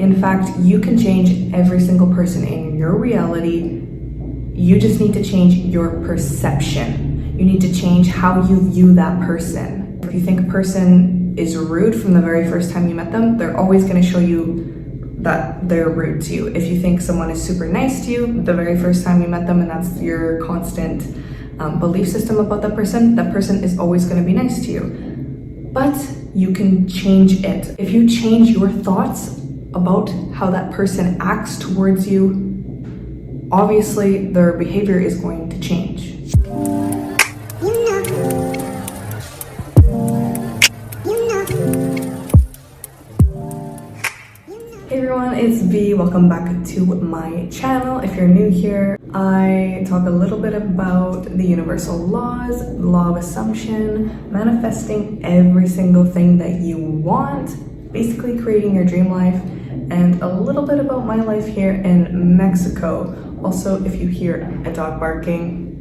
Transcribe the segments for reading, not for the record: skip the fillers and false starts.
In fact, you can change every single person in your reality. You just need to change your perception. You need to change how you view that person. If you think a person is rude from the very first time you met them, they're always going to show you that they're rude to you. If you think someone is super nice to you the very first time you met them, and that's your constant belief system about that person is always going to be nice to you. But you can change it. If you change your thoughts about how that person acts towards you, obviously their behavior is going to change. Hey everyone, it's V. Welcome back to my channel. If you're new here, I talk a little bit about the universal laws, law of assumption, manifesting every single thing that you want, basically creating your dream life, and a little bit about my life here in Mexico. Also, if you hear a dog barking,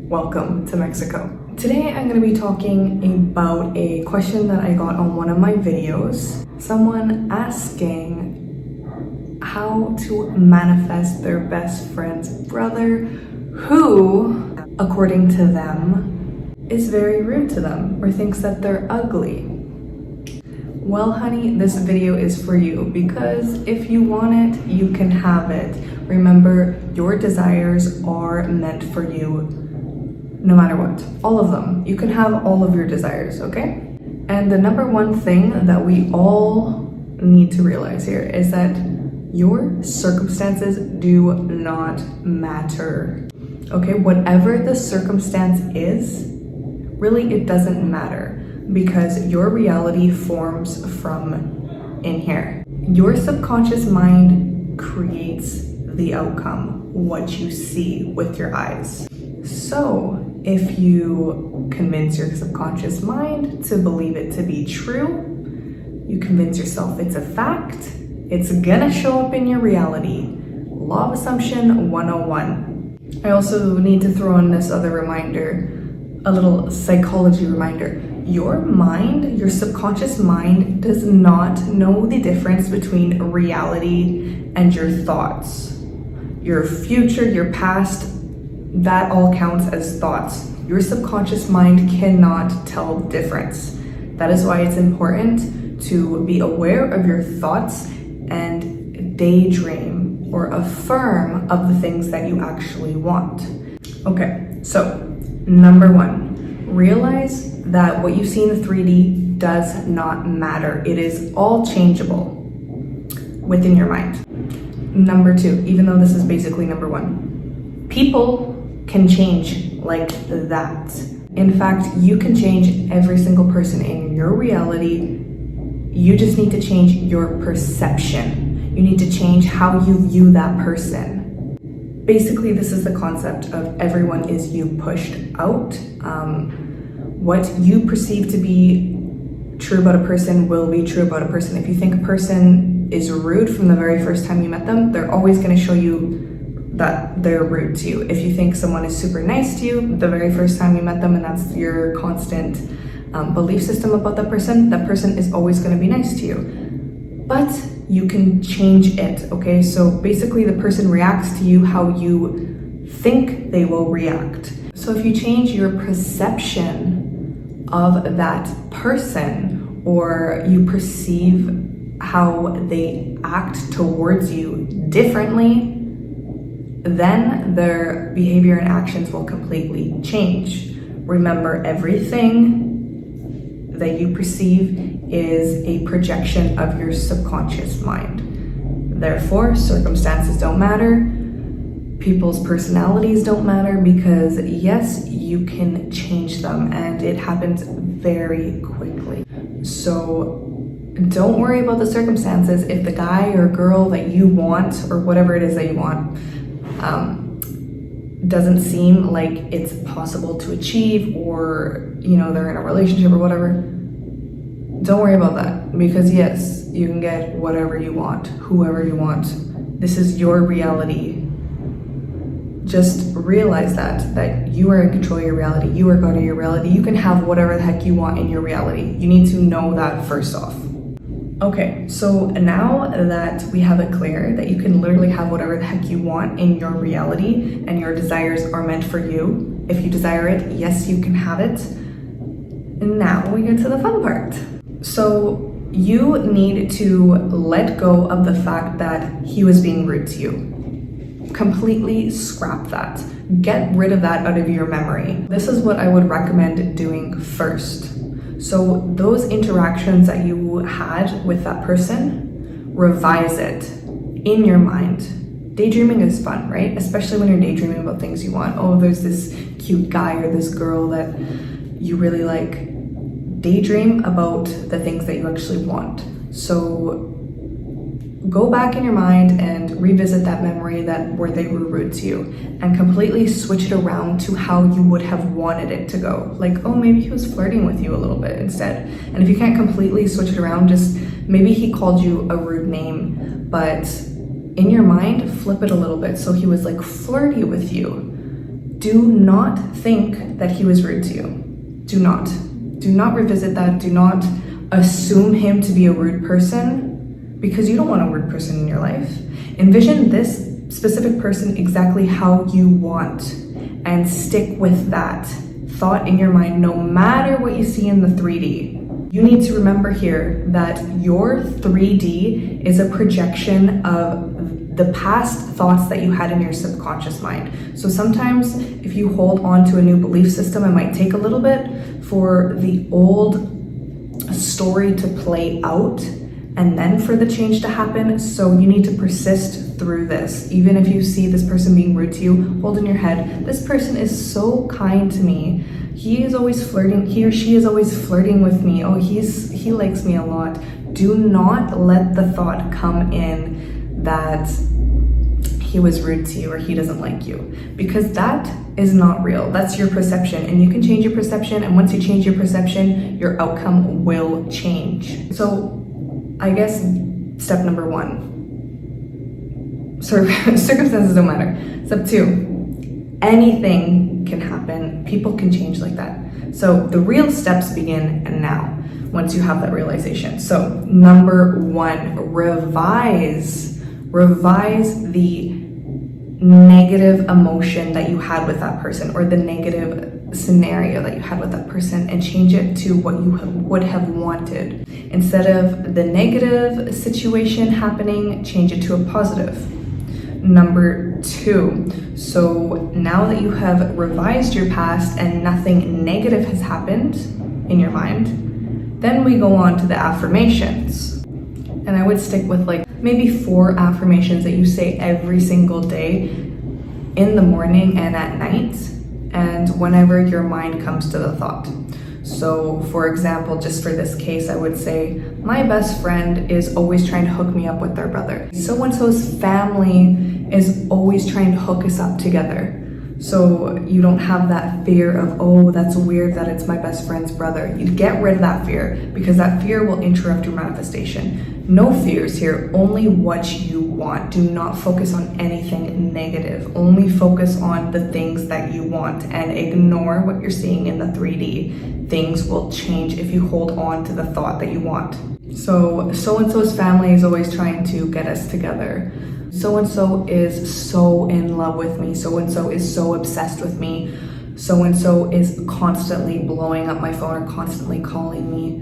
welcome to Mexico. Today I'm going to be talking about a question that I got on one of my videos. Someone asking how to manifest their best friend's brother who, according to them, is very rude to them or thinks that they're ugly. Well, honey, this video is for you because if you want it, you can have it. Remember, your desires are meant for you no matter what. All of them. You can have all of your desires, okay? And the number one thing that we all need to realize here is that your circumstances do not matter. Okay, whatever the circumstance is, really it doesn't matter because your reality forms from in here. Your subconscious mind creates the outcome, what you see with your eyes. So if you convince your subconscious mind to believe it to be true, you convince yourself it's a fact, it's gonna show up in your reality. Law of Assumption 101. I also need to throw in this other reminder, a little psychology reminder. Your mind, your subconscious mind, does not know the difference between reality and your thoughts. Your future, your past, that all counts as thoughts. Your subconscious mind cannot tell the difference. That is why it's important to be aware of your thoughts and daydream or affirm of the things that you actually want. Okay, so number one, realize that what you see in the 3D does not matter. It is all changeable within your mind. Number two, even though this is basically number one, people can change like that. In fact, you can change every single person in your reality. You just need to change your perception. You need to change how you view that person. Basically, this is the concept of everyone is you pushed out. What you perceive to be true about a person will be true about a person. If you think a person is rude from the very first time you met them, they're always going to show you that they're rude to you. If you think someone is super nice to you the very first time you met them, and that's your constant belief system about that person is always going to be nice to you. But you can change it, okay? So basically the person reacts to you how you think they will react. So if you change your perception of that person, or you perceive how they act towards you differently, then their behavior and actions will completely change. Remember, everything that you perceive is a projection of your subconscious mind. Therefore, circumstances don't matter. People's personalities don't matter because yes, you can change them and it happens very quickly. So don't worry about the circumstances. If the guy or girl that you want, or whatever it is that you want, doesn't seem like it's possible to achieve, or they're in a relationship or whatever, don't worry about that, because yes, you can get whatever you want, whoever you want. This is your reality. Just realize that you are in control of your reality. You are God of your reality. You can have whatever the heck you want in your reality. You need to know that first off. Okay, so now that we have it clear that you can literally have whatever the heck you want in your reality and your desires are meant for you, if you desire it, yes, you can have it. And now we get to the fun part. So you need to let go of the fact that he was being rude to you. Completely scrap that. Get rid of that out of your memory. This is what I would recommend doing first. So those interactions that you had with that person, revise it in your mind. Daydreaming is fun, right? Especially when you're daydreaming about things you want. Oh, there's this cute guy or this girl that you really like. Daydream about the things that you actually want. So go back in your mind and revisit that memory where they were rude to you and completely switch it around to how you would have wanted it to go. Like, oh, maybe he was flirting with you a little bit instead. And if you can't completely switch it around, just maybe he called you a rude name, but in your mind, flip it a little bit. So he was like flirty with you. Do not think that he was rude to you. Do not revisit that. Do not assume him to be a rude person, because you don't want a rude person in your life. Envision this specific person exactly how you want and stick with that thought in your mind no matter what you see in the 3D. You need to remember here that your 3D is a projection of the past thoughts that you had in your subconscious mind. So sometimes if you hold on to a new belief system, it might take a little bit for the old story to play out and then for the change to happen. So you need to persist through this. Even if you see this person being rude to you, hold in your head, this person is so kind to me. He or she is always flirting with me. Oh, he likes me a lot. Do not let the thought come in that he was rude to you or he doesn't like you, because that is not real. That's your perception, and you can change your perception, and once you change your perception, your outcome will change. So I guess step number 1, circumstances don't matter. Step 2, anything can happen. People can change like that. So the real steps begin now, once you have that realization. So number 1, revise the negative emotion that you had with that person, or the negative scenario that you had with that person, and change it to what you would have wanted. Instead of the negative situation happening, change it to a positive. Number 2, so now that you have revised your past and nothing negative has happened in your mind, then we go on to the affirmations. And I would stick with like maybe 4 affirmations that you say every single day, in the morning and at night, and whenever your mind comes to the thought. So for example, just for this case, I would say, my best friend is always trying to hook me up with their brother. So-and-so's family is always trying to hook us up together. So you don't have that fear of, oh, that's weird that it's my best friend's brother. You get rid of that fear, because that fear will interrupt your manifestation. No fears here, only what you want. Do not focus on anything negative. Only focus on the things that you want and ignore what you're seeing in the 3D. Things will change if you hold on to the thought that you want. So-and-so's family is always trying to get us together. So-and-so is so in love with me. So-and-so is so obsessed with me. So-and-so is constantly blowing up my phone or constantly calling me.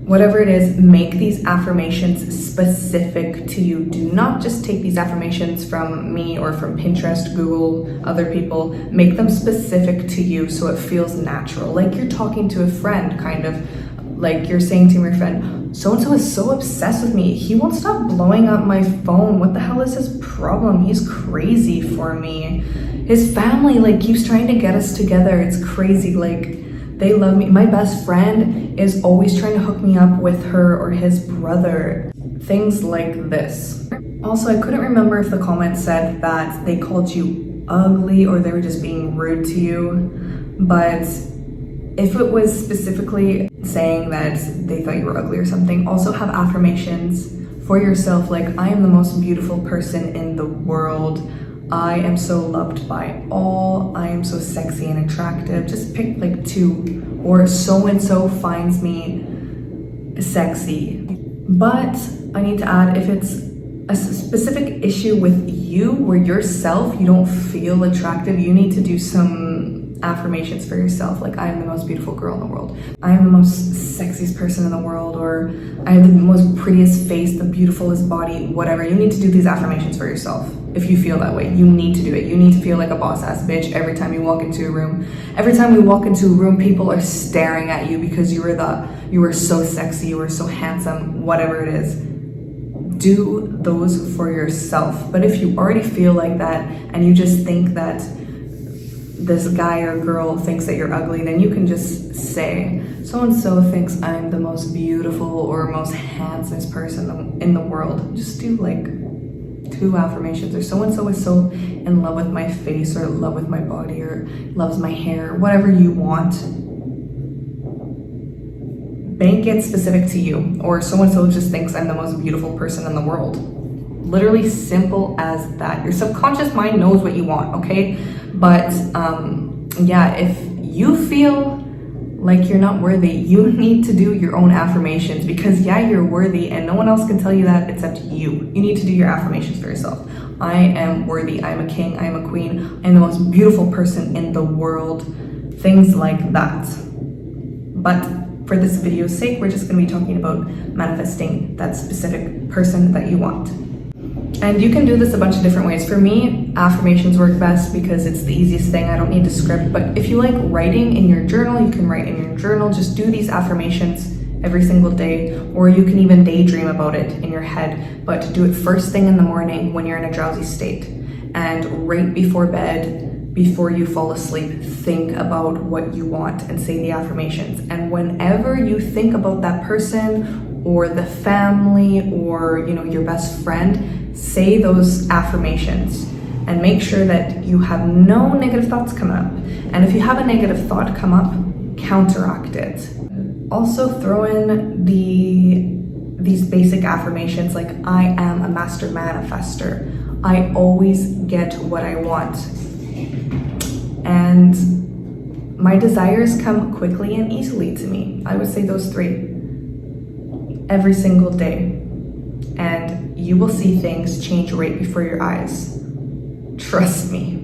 Whatever it is, make these affirmations specific to you. Do not just take these affirmations from me or from Pinterest, Google, other people. Make them specific to you so it feels natural. Like you're talking to a friend, kind of. Like you're saying to your friend, so-and-so is so obsessed with me. He won't stop blowing up my phone. What the hell is his problem? He's crazy for me. His family like keeps trying to get us together. It's crazy. Like, they love me. My best friend is always trying to hook me up with her or his brother. Things like this. Also, I couldn't remember if the comment said that they called you ugly or they were just being rude to you. But if it was specifically saying that they thought you were ugly or something, also have affirmations for yourself like, I am the most beautiful person in the world. I am so loved by all. I am so sexy and attractive. Just pick like 2. Or so-and-so finds me sexy. But I need to add, if it's a specific issue with you or yourself, you don't feel attractive, you need to do some affirmations for yourself, like I am the most beautiful girl in the world, I am the most sexiest person in the world, or I have the most prettiest face, the beautifulest body, whatever. You need to do these affirmations for yourself. If you feel that way, you need to do it. You need to feel like a boss ass bitch every time you walk into a room. Every time we walk into a room, people are staring at you because you were so sexy, you were so handsome, whatever it is. Do those for yourself. But if you already feel like that and you just think that this guy or girl thinks that you're ugly, then you can just say, so-and-so thinks I'm the most beautiful or most handsomest person in the world. Just do like 2 affirmations, or so-and-so is so in love with my face, or in love with my body, or loves my hair, whatever you want. Make it specific to you. Or so-and-so just thinks I'm the most beautiful person in the world. Literally simple as that. Your subconscious mind knows what you want, okay? But yeah, if you feel like you're not worthy, you need to do your own affirmations, because yeah, you're worthy and no one else can tell you that except you. You need to do your affirmations for yourself. I am worthy, I'm a king, I'm a queen, I'm the most beautiful person in the world, things like that. But for this video's sake, we're just going to be talking about manifesting that specific person that you want. And you can do this a bunch of different ways. For me, affirmations work best because it's the easiest thing. I don't need to script. But if you like writing in your journal, you can write in your journal. Just do these affirmations every single day, or you can even daydream about it in your head. But do it first thing in the morning when you're in a drowsy state. And right before bed, before you fall asleep, think about what you want and say the affirmations. And whenever you think about that person or the family or, you know, your best friend, say those affirmations and make sure that you have no negative thoughts come up. And if you have a negative thought come up, counteract it. Also throw in these basic affirmations like, I am a master manifester. I always get what I want. And my desires come quickly and easily to me. I would say those 3 every single day. And you will see things change right before your eyes. Trust me.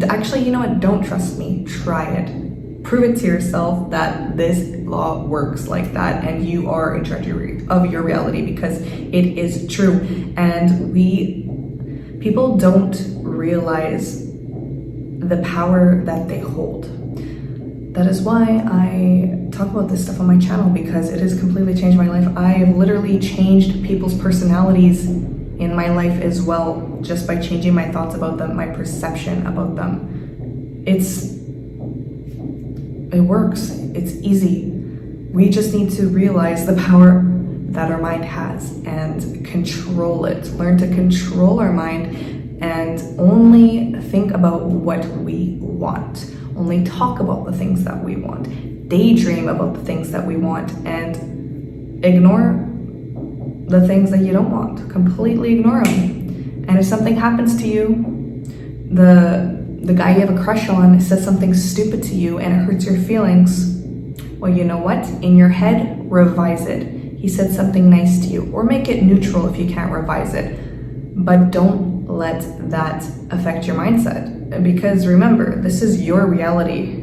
Actually, you know what? Don't trust me. Try it. Prove it to yourself that this law works like that and you are in charge of your reality, because it is true. And people don't realize the power that they hold. That is why I talk about this stuff on my channel, because it has completely changed my life. I have literally changed people's personalities in my life as well, just by changing my thoughts about them, my perception about them. It works. It's easy. We just need to realize the power that our mind has and control it. Learn to control our mind and only think about what we want. Only talk about the things that we want. Daydream about the things that we want, and ignore the things that you don't want. Completely ignore them. And if something happens to you, the guy you have a crush on says something stupid to you and it hurts your feelings, well, you know what? In your head, revise it. He said something nice to you, or make it neutral if you can't revise it. But don't let that affect your mindset. Because remember, this is your reality,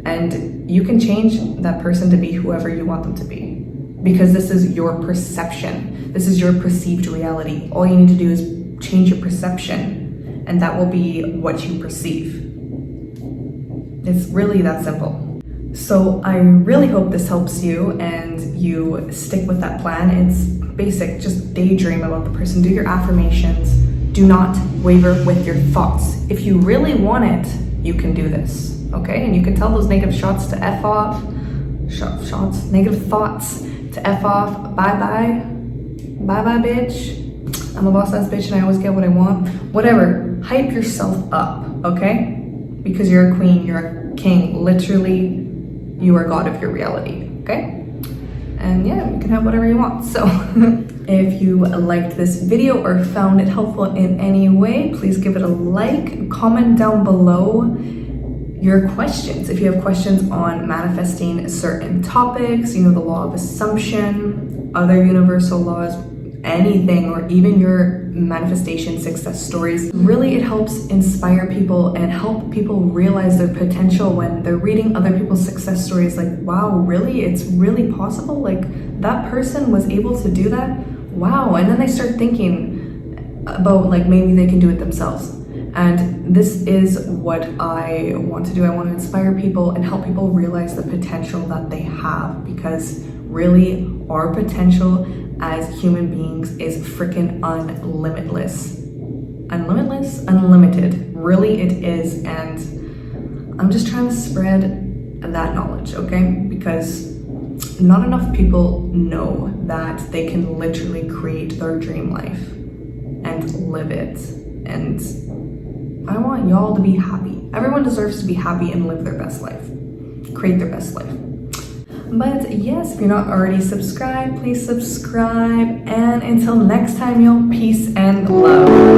and you can change that person to be whoever you want them to be, because this is your perception. This is your perceived reality. All you need to do is change your perception, and that will be what you perceive. It's really that simple. So I really hope this helps you and you stick with that plan. It's basic. Just daydream about the person. Do your affirmations. Do not waver with your thoughts. If you really want it, you can do this, okay? And you can tell those negative shots to F off, negative thoughts to F off, bye-bye, bitch. I'm a boss-ass bitch and I always get what I want. Whatever, hype yourself up, okay? Because you're a queen, you're a king. Literally, you are God of your reality, okay? And yeah, you can have whatever you want. So if you liked this video or found it helpful in any way, please give it a like. Comment down below your questions. If you have questions on manifesting certain topics, you know, the law of assumption, other universal laws, anything, or even your manifestation success stories. Really, it helps inspire people and help people realize their potential when they're reading other people's success stories. Like, wow, really? It's really possible? Like, that person was able to do that? Wow. And then they start thinking about, like, maybe they can do it themselves. And this is what I want to do. I want to inspire people and help people realize the potential that they have, because really our potential as human beings is freaking unlimited. Really it is. And I'm just trying to spread that knowledge, okay? Because not enough people know that they can literally create their dream life and live it. And I want y'all to be happy. Everyone deserves to be happy and live their best life, create their best life. But yes, if you're not already subscribed, please subscribe. And until next time, y'all, peace and love.